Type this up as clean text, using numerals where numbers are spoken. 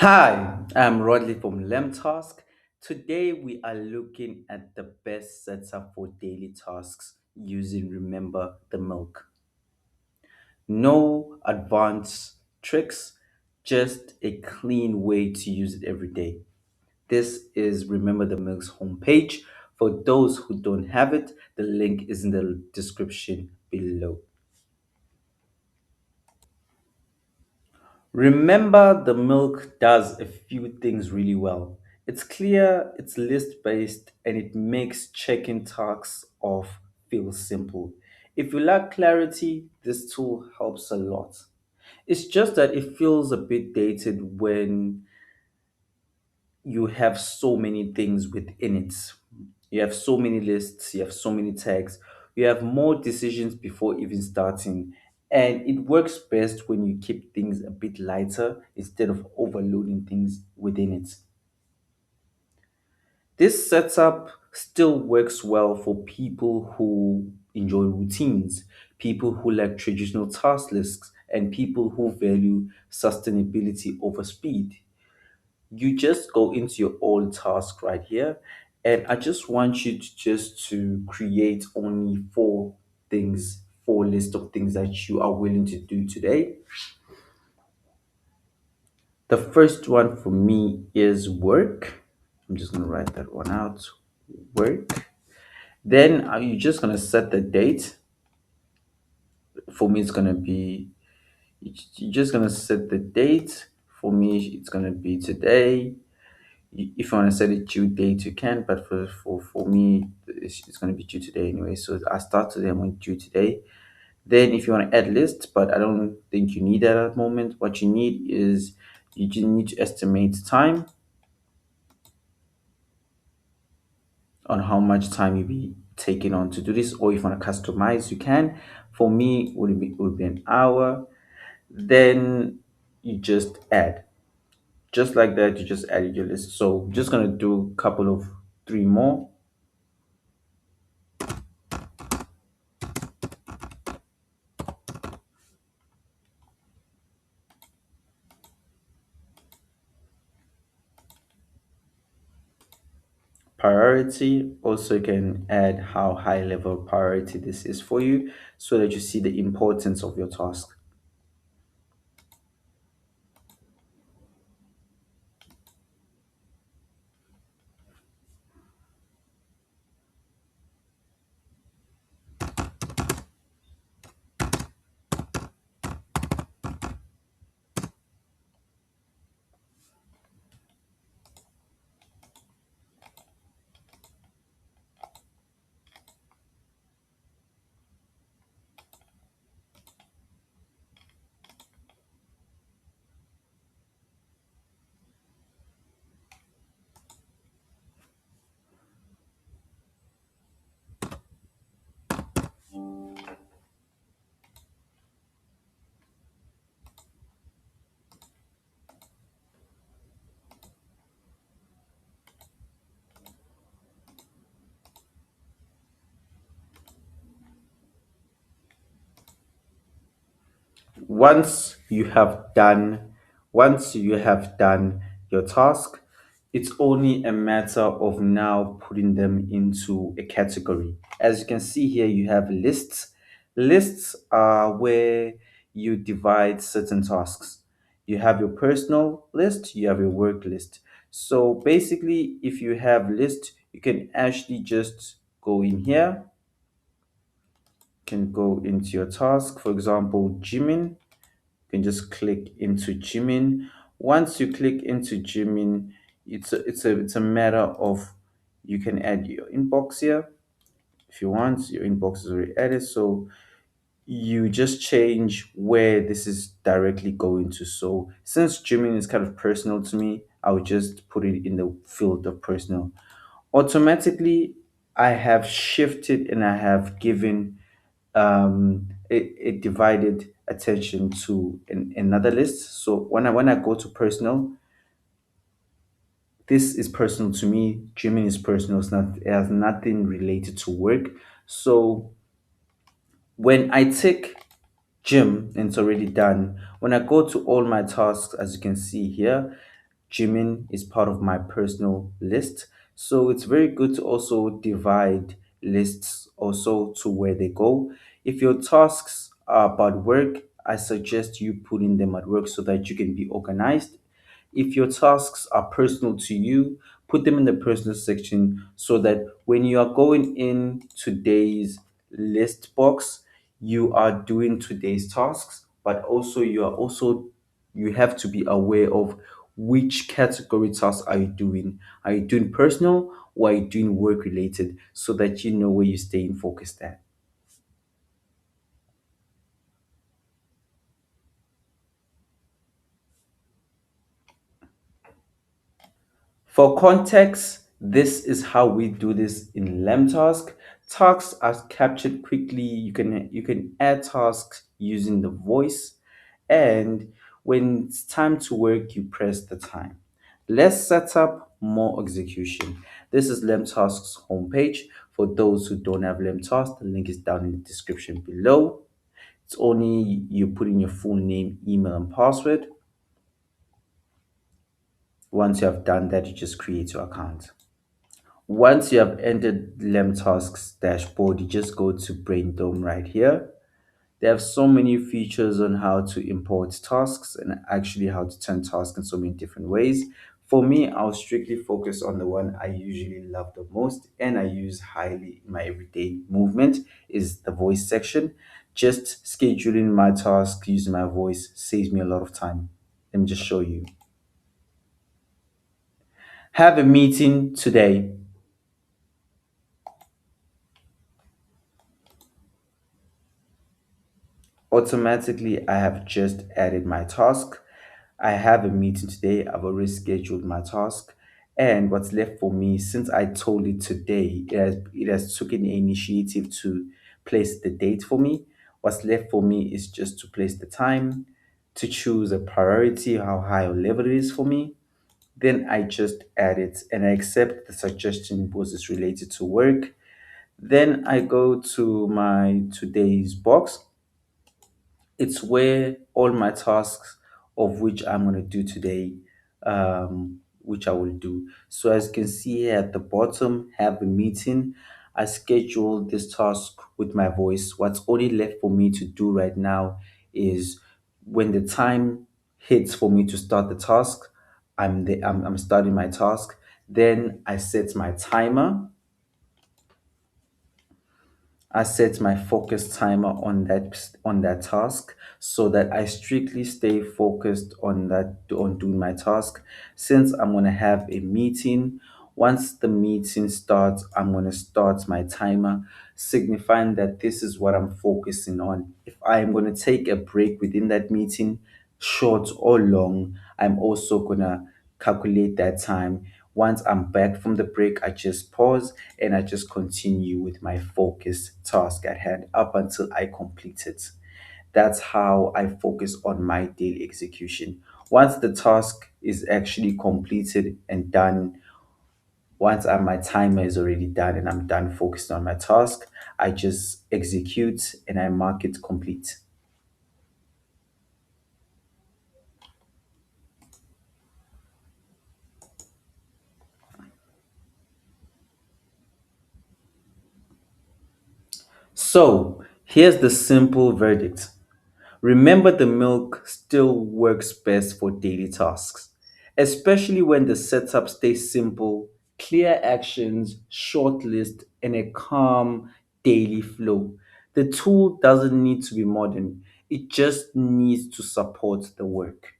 Hi, I'm Rodley from LemTask. Today we are looking at the best setup for daily tasks using Remember the Milk. No advanced tricks, just a clean way to use it every day. This is Remember the Milk's homepage. For those who don't have it, the link is in the description below. Remember, the milk does a few things really well. It's clear, it's list based, and it makes checking tasks off feel simple. If you lack clarity, this tool helps a lot. It's just that it feels a bit dated when you have so many things within it. You have so many lists, you have so many tags, you have more decisions before even starting. And it works best when you keep things a bit lighter instead of overloading things within it. This setup still works well for people who enjoy routines, people who like traditional task lists, and people who value sustainability over speed. You just go into your old task right here, and I just want you to just to create only four list of things that you are willing to do today. The first one for me is work. I'm just gonna write that one out. Work. Then you're just gonna set the date. For me, it's gonna be you're just gonna set the date. For me, it's gonna be today. If you want to set a due date, you can, but for me, it's going to be due today anyway. So I start today, I'm going to due today. Then, if you want to add list, but I don't think you need that at the moment, what you need is you just need to estimate time on how much time you'll be taking on to do this, or if you want to customize, you can. For me, would be an hour. Then you just add. Just like that, you just added your list. So just gonna do a couple of three more. Priority also can add how high level priority this is for you so that you see the importance of your task. once you have done once you have done your task, it's only a matter of now putting them into a category. As you can see here, you have lists are where you divide certain tasks. You have your personal list, you have your work list. So basically, if you have list, you can actually just go in here, can go into your task, for example, gymming. You can just click into gymming. Once you click into gymming, it's a matter of you can add your inbox here if you want. Your inbox is already added, so you just change where this is directly going to. So since gymming is kind of personal to me, I would just put it in the field of personal. Automatically, I have shifted and I have given it divided attention to another list. So when I go to personal, this is personal to me. Gymming is personal. It has nothing related to work. So when I tick gym and it's already done, when I go to all my tasks, as you can see here, Gymming is part of my personal list. So it's very good to also divide lists also to where they go. If your tasks are about work, I suggest you putting them at work so that you can be organized. If your tasks are personal to you, put them in the personal section so that when you are going in today's list box, you are doing today's tasks, but also you have to be aware of which category tasks are you doing. Are you doing personal or are you doing work related so that you know where you're staying focused at? For context, this is how we do this in LemTask. Tasks are captured quickly. You can add tasks using the voice, and when it's time to work, you press the time. Less setup, more execution. This is LemTask's homepage. For those who don't have LemTask, the link is down in the description below. It's only you put in your full name, email, and password. Once you have done that, you just create your account. Once you have entered LemTask's dashboard, you just go to Braindome right here. They have so many features on how to import tasks and actually how to turn tasks in so many different ways. For me, I'll strictly focus on the one I usually love the most and I use highly in my everyday movement is the voice section. Just scheduling my task using my voice saves me a lot of time. Let me just show you. Have a meeting today. Automatically, I have just added my task. I have a meeting today. I've already scheduled my task. And what's left for me, since I told it today, it has taken the initiative to place the date for me. What's left for me is just to place the time, to choose a priority, how high or level it is for me. Then I just add it and I accept the suggestion because it's related to work. Then I go to my today's box. It's where all my tasks of which I'm going to do today, which I will do. So as you can see here at the bottom, have a meeting. I scheduled this task with my voice. What's only left for me to do right now is when the time hits for me to start the task, I'm starting my task. Then I set my timer. I set my focus timer on that task so that I strictly stay focused on doing my task. Since I'm gonna have a meeting, once the meeting starts, I'm gonna start my timer, signifying that this is what I'm focusing on. If I'm gonna take a break within that meeting, short or long, I'm also gonna calculate that time. Once I'm back from the break, I just pause and I just continue with my focus task at hand up until I complete it. That's how I focus on my daily execution. Once the task is actually completed and done, my timer is already done and I'm done focused on my task, I just execute and I mark it complete. So here's the simple verdict. Remember, the milk still works best for daily tasks, especially when the setup stays simple, clear actions, short list, and a calm daily flow. The tool doesn't need to be modern, it just needs to support the work.